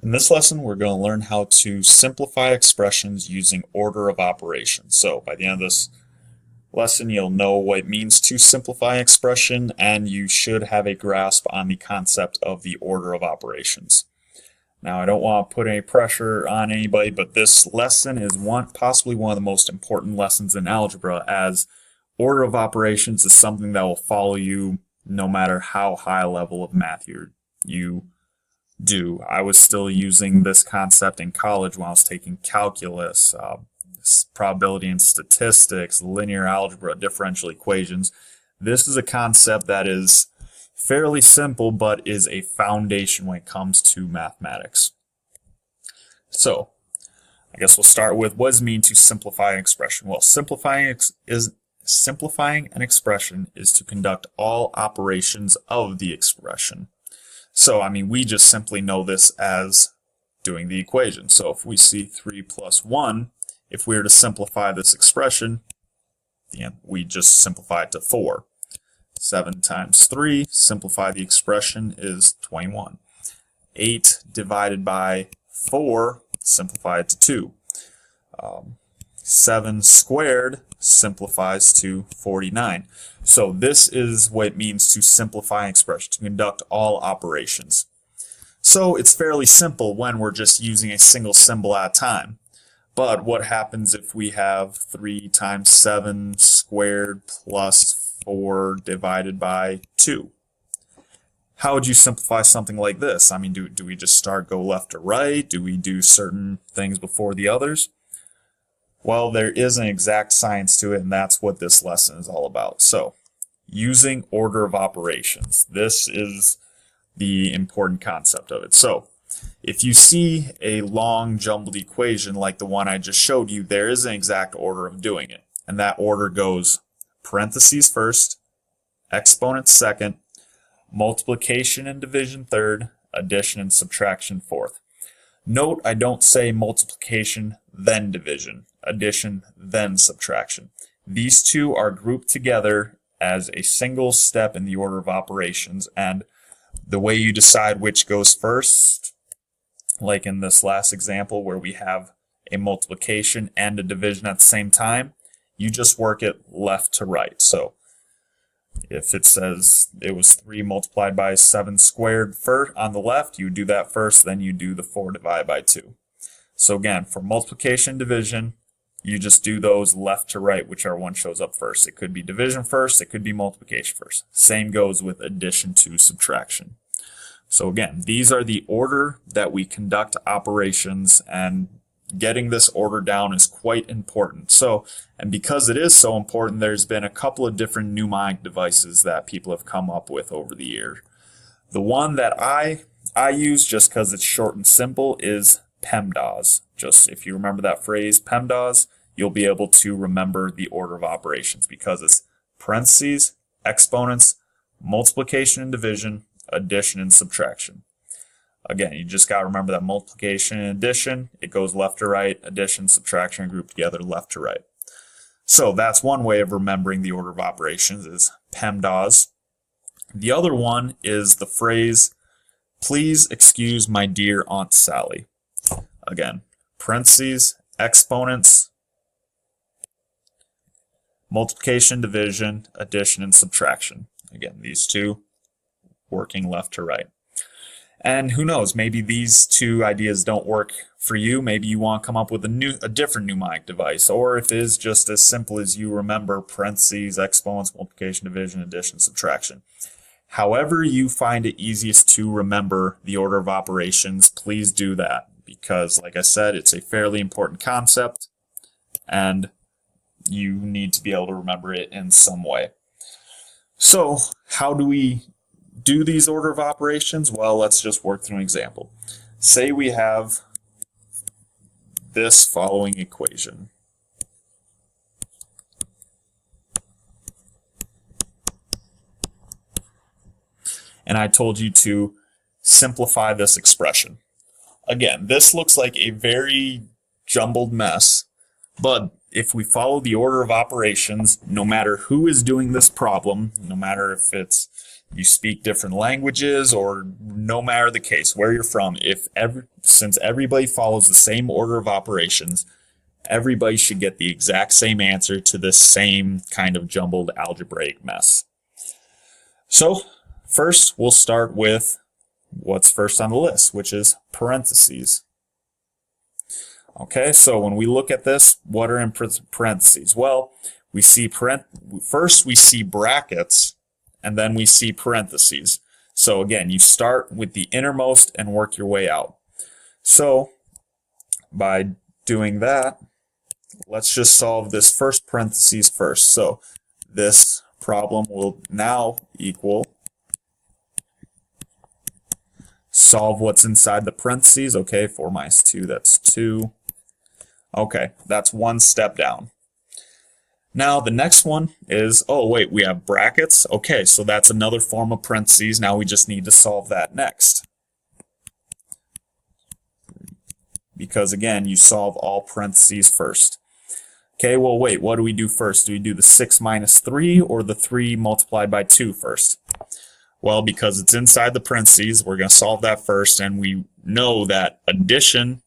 In this lesson, we're going to learn how to simplify expressions using order of operations. So by the end of this lesson, you'll know what it means to simplify expression, and you should have a grasp on the concept of the order of operations. Now, I don't want to put any pressure on anybody, but this lesson is possibly one of the most important lessons in algebra, as order of operations is something that will follow you no matter how high a level of math you do. I was still using this concept in college when I was taking calculus, probability and statistics, linear algebra, differential equations. This is a concept that is fairly simple, but is a foundation when it comes to mathematics. So, I guess we'll start with what does it mean to simplify an expression? Well, simplifying an expression is to conduct all operations of the expression. So, we just simply know this as doing the equation. So if we see 3 plus 1, if we were to simplify this expression, we just simplify it to 4. 7 times 3, simplify the expression, is 21. 8 divided by 4, simplify it to 2. 7 squared simplifies to 49. So this is what it means to simplify an expression, to conduct all operations. So it's fairly simple when we're just using a single symbol at a time. But what happens if we have 3 times 7 squared plus 4 divided by 2? How would you simplify something like this? Do we just go left to right? Do we do certain things before the others? Well, there is an exact science to it, and that's what this lesson is all about. So, using order of operations. This is the important concept of it. So, if you see a long jumbled equation like the one I just showed you, there is an exact order of doing it. And that order goes parentheses first, exponents second, multiplication and division third, addition and subtraction fourth. Note, I don't say multiplication, then division, addition, then subtraction. These two are grouped together as a single step in the order of operations, and the way you decide which goes first, like in this last example where we have a multiplication and a division at the same time, you just work it left to right. So if it says it was 3 multiplied by 7 squared first on the left, you do that first, then you do the 4 divided by 2. So again, for multiplication and division, you just do those left to right, whichever one shows up first. It could be division first, it could be multiplication first. Same goes with addition to subtraction. So again, these are the order that we conduct operations, and getting this order down is quite important. So, and because it is so important, there's been a couple of different mnemonic devices that people have come up with over the years. The one that I use, just because it's short and simple, is PEMDAS. Just if you remember that phrase, PEMDAS, you'll be able to remember the order of operations, because it's parentheses, exponents, multiplication and division, addition and subtraction. Again, you just got to remember that multiplication and addition, it goes left to right, addition, subtraction are grouped together left to right. So that's one way of remembering the order of operations, is PEMDAS. The other one is the phrase, "Please excuse my dear Aunt Sally." Again, parentheses, exponents, multiplication, division, addition, and subtraction. Again, these two working left to right. And who knows, maybe these two ideas don't work for you. Maybe you want to come up with a different mnemonic device. Or if it is just as simple as you remember parentheses, exponents, multiplication, division, addition, subtraction. However you find it easiest to remember the order of operations, please do that. Because, like I said, it's a fairly important concept, and you need to be able to remember it in some way. So, how do we do these order of operations? Well, let's just work through an example. Say we have this following equation. And I told you to simplify this expression. Again, this looks like a very jumbled mess, but if we follow the order of operations, no matter who is doing this problem, no matter if it's you speak different languages, or no matter the case, where you're from, since everybody follows the same order of operations, everybody should get the exact same answer to this same kind of jumbled algebraic mess. So first, we'll start with what's first on the list, which is parentheses. Okay, so when we look at this, what are in parentheses? Well, we see first we see brackets, and then we see parentheses. So again, you start with the innermost and work your way out. So by doing that, let's just solve this first parentheses first. So this problem will now equal solve what's inside the parentheses. Okay, 4 minus 2, that's 2. Okay, that's one step down. Now the next one is, oh wait, we have brackets. Okay, so that's another form of parentheses. Now we just need to solve that next. Because again, you solve all parentheses first. Okay, well wait, what do we do first? Do we do the 6 minus 3 or the 3 multiplied by 2 first? Well, because it's inside the parentheses, we're going to solve that first, and we know that addition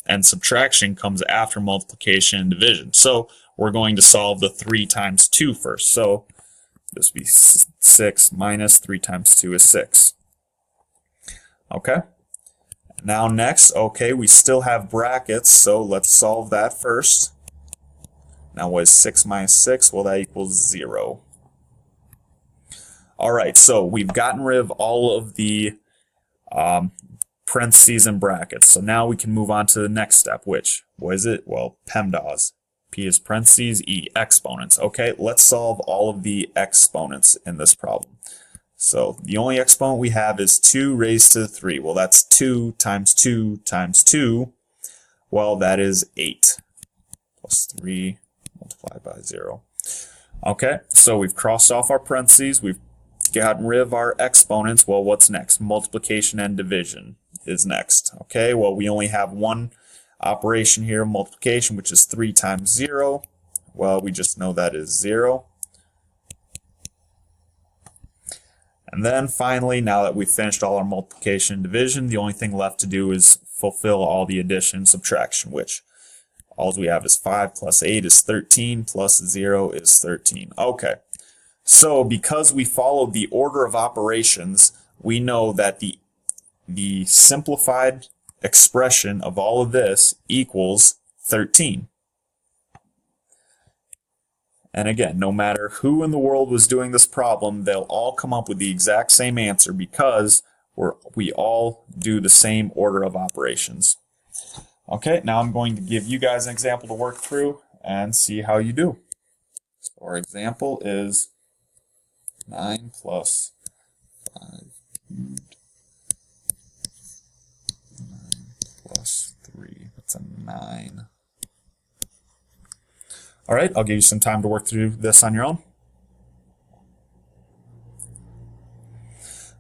and subtraction comes after multiplication and division. So we're going to solve the 3 times 2 first. So this would be 6 minus 3 times 2 is 6. Okay. Now next, okay, we still have brackets, so let's solve that first. Now what is 6 minus 6? Well, that equals 0. All right, so we've gotten rid of all of the parentheses and brackets. So now we can move on to the next step, which, what is it? Well, PEMDAS. P is parentheses, E, exponents. Okay, let's solve all of the exponents in this problem. So the only exponent we have is 2 raised to the 3. Well, that's 2 times 2 times 2. Well, that is 8 plus 3 multiplied by 0. Okay, so we've crossed off our parentheses. We've gotten rid of our exponents. Well, what's next? Multiplication and division is next. Okay, well, we only have one operation here, multiplication, which is 3 times 0. Well, we just know that is 0. And then finally, now that we've finished all our multiplication and division, the only thing left to do is fulfill all the addition and subtraction, which all we have is 5 plus 8 is 13 plus 0 is 13. Okay, so because we followed the order of operations, we know that the simplified expression of all of this equals 13. And again, no matter who in the world was doing this problem, they'll all come up with the exact same answer because we all do the same order of operations. Okay, now I'm going to give you guys an example to work through and see how you do. So our example is 9 plus 5 cubed, 9 plus 3, that's a 9. All right, I'll give you some time to work through this on your own.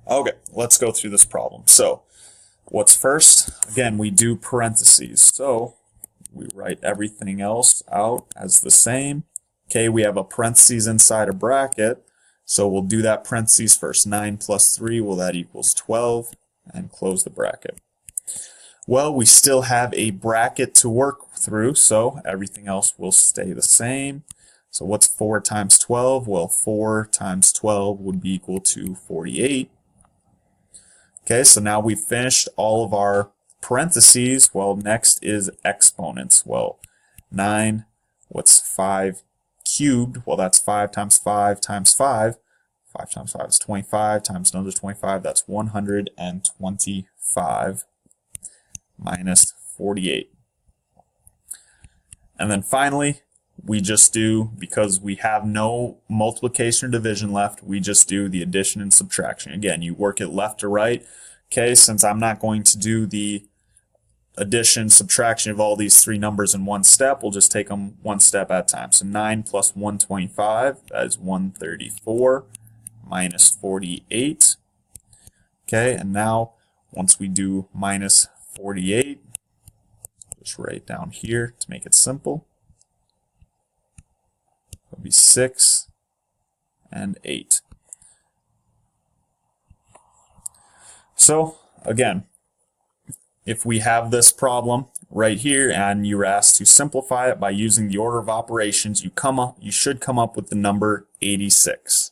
Okay, let's go through this problem. So, what's first? Again, we do parentheses. So, we write everything else out as the same. Okay, we have a parentheses inside a bracket. So, we'll do that parentheses first. 9 plus 3, well, that equals 12. And close the bracket. Well, we still have a bracket to work through, so everything else will stay the same. So what's 4 times 12? Well, 4 times 12 would be equal to 48. Okay, so now we've finished all of our parentheses. Well, next is exponents. Well, 9, what's 5 cubed? Well, that's 5 times 5 times 5. 5 times 5 is 25, times another 25, that's 125. Minus 48. And then finally, we just do, because we have no multiplication or division left, we just do the addition and subtraction. Again, you work it left to right. Okay, since I'm not going to do the addition, subtraction of all these 3 numbers in one step, we'll just take them one step at a time. So 9 plus 125, that is 134, minus 48. Okay, and now once we do minus 48, just write down here to make it simple. It'll be 6 and 8. So again, if we have this problem right here and you were asked to simplify it by using the order of operations, you should come up with the number 86.